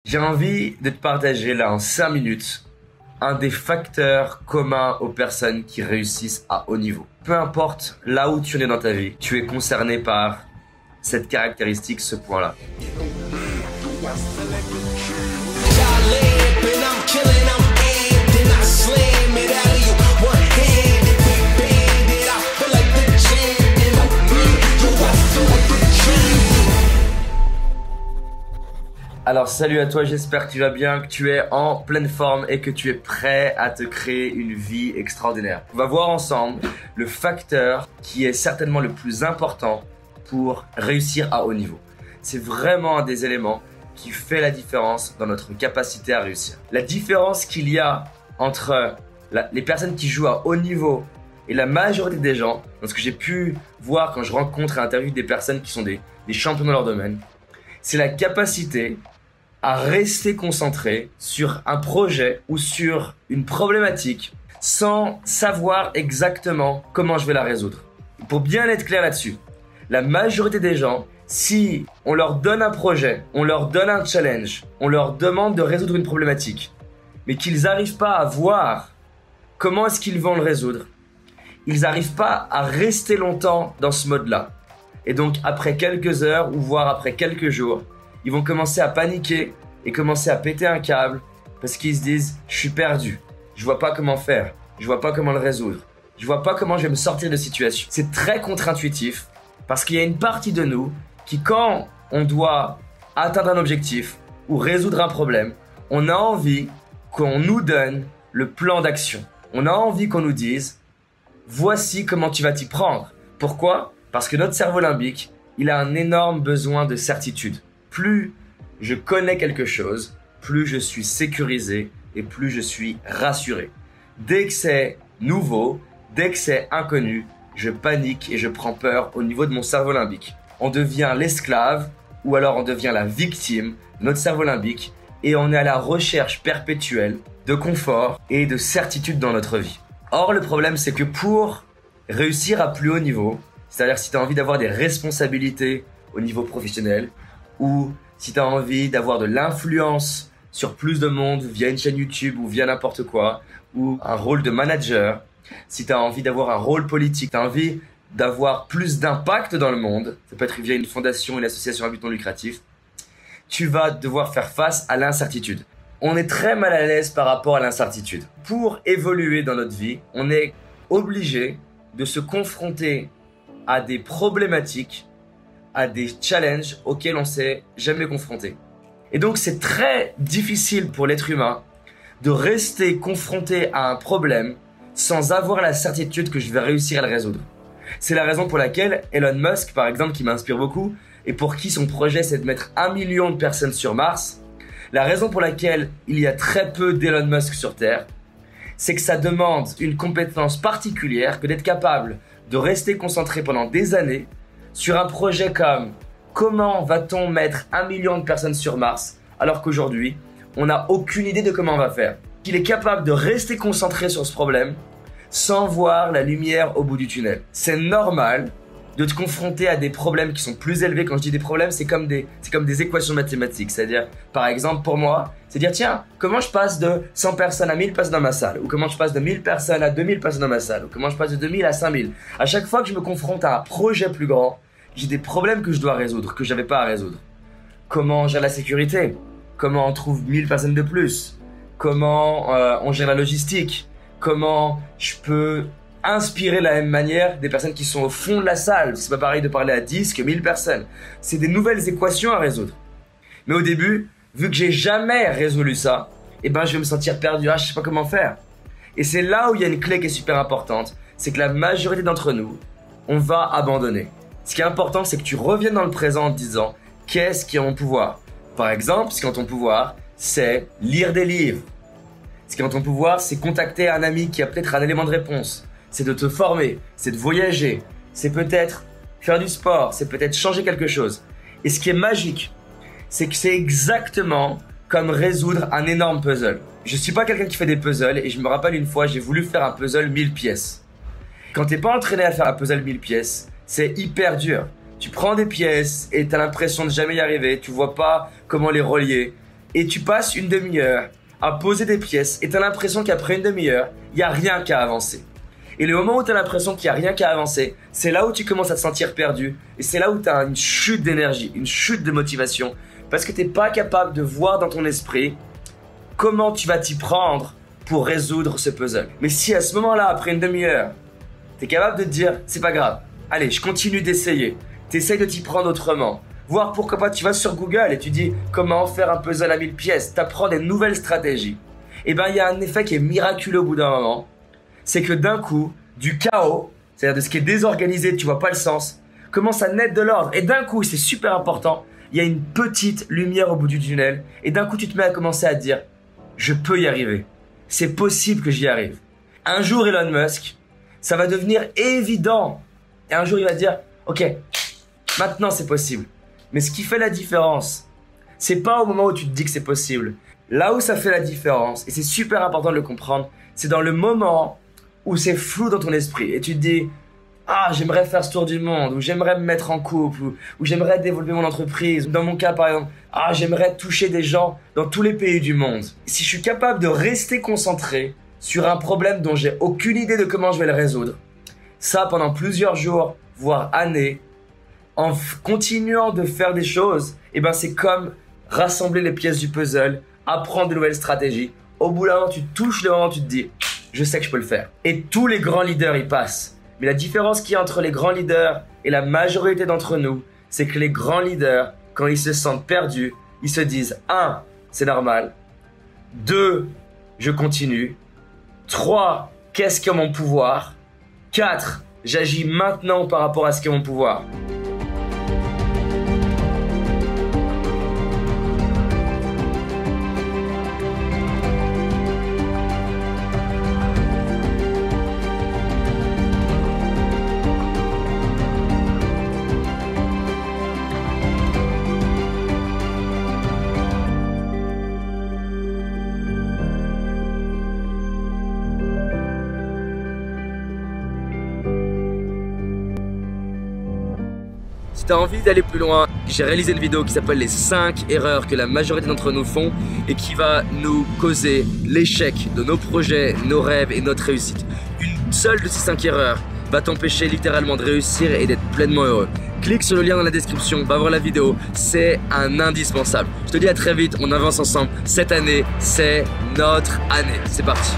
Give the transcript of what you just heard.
J'ai envie de te partager là en 5 minutes un des facteurs communs aux personnes qui réussissent à haut niveau. Peu importe là où tu en es dans ta vie, tu es concerné par cette caractéristique, ce point-là. Alors salut à toi, j'espère que tu vas bien, que tu es en pleine forme et que tu es prêt à te créer une vie extraordinaire. On va voir ensemble le facteur qui est certainement le plus important pour réussir à haut niveau. C'est vraiment un des éléments qui fait la différence dans notre capacité à réussir. La différence qu'il y a entre les personnes qui jouent à haut niveau et la majorité des gens, dans ce que j'ai pu voir quand je rencontre et interviewe des personnes qui sont des champions dans leur domaine, c'est la capacité à rester concentré sur un projet ou sur une problématique sans savoir exactement comment je vais la résoudre. Pour bien être clair là-dessus, la majorité des gens, si on leur donne un projet, on leur donne un challenge, on leur demande de résoudre une problématique, mais qu'ils n'arrivent pas à voir comment est-ce qu'ils vont le résoudre, ils n'arrivent pas à rester longtemps dans ce mode-là. Et donc après quelques heures ou voire après quelques jours, ils vont commencer à paniquer et commencer à péter un câble parce qu'ils se disent « je suis perdu, je vois pas comment faire, je vois pas comment le résoudre, je vois pas comment je vais me sortir de situation ». C'est très contre-intuitif parce qu'il y a une partie de nous qui, quand on doit atteindre un objectif ou résoudre un problème, on a envie qu'on nous donne le plan d'action. On a envie qu'on nous dise « voici comment tu vas t'y prendre ». Pourquoi ? Parce que notre cerveau limbique, il a un énorme besoin de certitude. Plus je connais quelque chose, plus je suis sécurisé et plus je suis rassuré. Dès que c'est nouveau, dès que c'est inconnu, je panique et je prends peur au niveau de mon cerveau limbique. On devient l'esclave ou alors on devient la victime de notre cerveau limbique et on est à la recherche perpétuelle de confort et de certitude dans notre vie. Or, le problème, c'est que pour réussir à plus haut niveau, c'est-à-dire si tu as envie d'avoir des responsabilités au niveau professionnel ou si tu as envie d'avoir de l'influence sur plus de monde via une chaîne YouTube ou via n'importe quoi, ou un rôle de manager, si tu as envie d'avoir un rôle politique, tu as envie d'avoir plus d'impact dans le monde, ça peut être via une fondation, une association à but non lucratif, tu vas devoir faire face à l'incertitude. On est très mal à l'aise par rapport à l'incertitude. Pour évoluer dans notre vie, on est obligé de se confronter à des problématiques, à des challenges auxquels on ne s'est jamais confronté. Et donc c'est très difficile pour l'être humain de rester confronté à un problème sans avoir la certitude que je vais réussir à le résoudre. C'est la raison pour laquelle Elon Musk, par exemple, qui m'inspire beaucoup, et pour qui son projet c'est de mettre 1 million de personnes sur Mars, la raison pour laquelle il y a très peu d'Elon Musk sur Terre, c'est que ça demande une compétence particulière que d'être capable de rester concentré pendant des années sur un projet comme comment va-t-on mettre 1 million de personnes sur Mars alors qu'aujourd'hui, on n'a aucune idée de comment on va faire. Il est capable de rester concentré sur ce problème sans voir la lumière au bout du tunnel. C'est normal de te confronter à des problèmes qui sont plus élevés. Quand je dis des problèmes, c'est comme des équations mathématiques. C'est-à-dire, par exemple, pour moi, c'est dire, tiens, comment je passe de 100 personnes à 1000 personnes dans ma salle? Ou comment je passe de 1000 personnes à 2000 personnes dans ma salle? Ou comment je passe de 2000 à 5000? À chaque fois que je me confronte à un projet plus grand, j'ai des problèmes que je dois résoudre, que je n'avais pas à résoudre. Comment on gère la sécurité? Comment on trouve 1000 personnes de plus? Comment on gère la logistique? Comment je peux inspirer de la même manière des personnes qui sont au fond de la salle? C'est pas pareil de parler à 10 que 1000 personnes. C'est des nouvelles équations à résoudre. Mais au début, vu que j'ai jamais résolu ça, je vais me sentir perdu. Je sais pas comment faire. Et c'est là où il y a une clé qui est super importante. C'est que la majorité d'entre nous, on va abandonner. Ce qui est important, c'est que tu reviennes dans le présent en te disant qu'est-ce qui est en ton pouvoir. Par exemple, ce qui est en ton pouvoir, c'est lire des livres. Ce qui est en ton pouvoir, c'est contacter un ami qui a peut-être un élément de réponse. C'est de te former, c'est de voyager, c'est peut-être faire du sport, c'est peut-être changer quelque chose. Et ce qui est magique, c'est que c'est exactement comme résoudre un énorme puzzle. Je suis pas quelqu'un qui fait des puzzles et je me rappelle une fois, j'ai voulu faire un puzzle 1000 pièces. Quand t'es pas entraîné à faire un puzzle 1000 pièces, c'est hyper dur. Tu prends des pièces et t'as l'impression de jamais y arriver, tu vois pas comment les relier. et tu passes une demi-heure à poser des pièces et tu as l'impression qu'après une demi-heure, il n'y a rien qu'à avancer. Et le moment où tu as l'impression qu'il n'y a rien qu'à avancer, c'est là où tu commences à te sentir perdu et c'est là où tu as une chute d'énergie, une chute de motivation parce que tu n'es pas capable de voir dans ton esprit comment tu vas t'y prendre pour résoudre ce puzzle. Mais si à ce moment-là, après une demi-heure, tu es capable de te dire c'est pas grave, allez, je continue d'essayer, tu essayes de t'y prendre autrement, voir pourquoi pas tu vas sur Google et tu dis comment faire un puzzle à 1000 pièces, tu apprends des nouvelles stratégies. Et bien il y a un effet qui est miraculeux au bout d'un moment, c'est que d'un coup, du chaos, c'est-à-dire de ce qui est désorganisé, tu vois pas le sens, commence à naître de l'ordre. Et d'un coup, c'est super important, il y a une petite lumière au bout du tunnel. Et d'un coup, tu te mets à commencer à te dire, je peux y arriver. C'est possible que j'y arrive. Un jour, Elon Musk, ça va devenir évident. Et un jour, il va dire, ok, maintenant c'est possible. Mais ce qui fait la différence, c'est pas au moment où tu te dis que c'est possible. Là où ça fait la différence, et c'est super important de le comprendre, c'est dans le moment où c'est flou dans ton esprit et tu te dis ah j'aimerais faire ce tour du monde, ou j'aimerais me mettre en couple, ou j'aimerais développer mon entreprise. Dans mon cas par exemple, ah j'aimerais toucher des gens dans tous les pays du monde. Si je suis capable de rester concentré sur un problème dont j'ai aucune idée de comment je vais le résoudre, ça pendant plusieurs jours, voire années, en continuant de faire des choses, et ben c'est comme rassembler les pièces du puzzle, apprendre de nouvelles stratégies. Au bout d'un moment, tu touches le moment où tu te dis je sais que je peux le faire. Et tous les grands leaders y passent. Mais la différence qu'il y a entre les grands leaders et la majorité d'entre nous, c'est que les grands leaders, quand ils se sentent perdus, ils se disent 1. C'est normal. 2. Je continue. 3. Qu'est-ce qui est mon pouvoir? 4. J'agis maintenant par rapport à ce qui est mon pouvoir. Si tu as envie d'aller plus loin, j'ai réalisé une vidéo qui s'appelle les 5 erreurs que la majorité d'entre nous font et qui va nous causer l'échec de nos projets, nos rêves et notre réussite. Une seule de ces 5 erreurs va t'empêcher littéralement de réussir et d'être pleinement heureux. Clique sur le lien dans la description, va voir la vidéo, c'est un indispensable. Je te dis à très vite, on avance ensemble. Cette année, c'est notre année. C'est parti.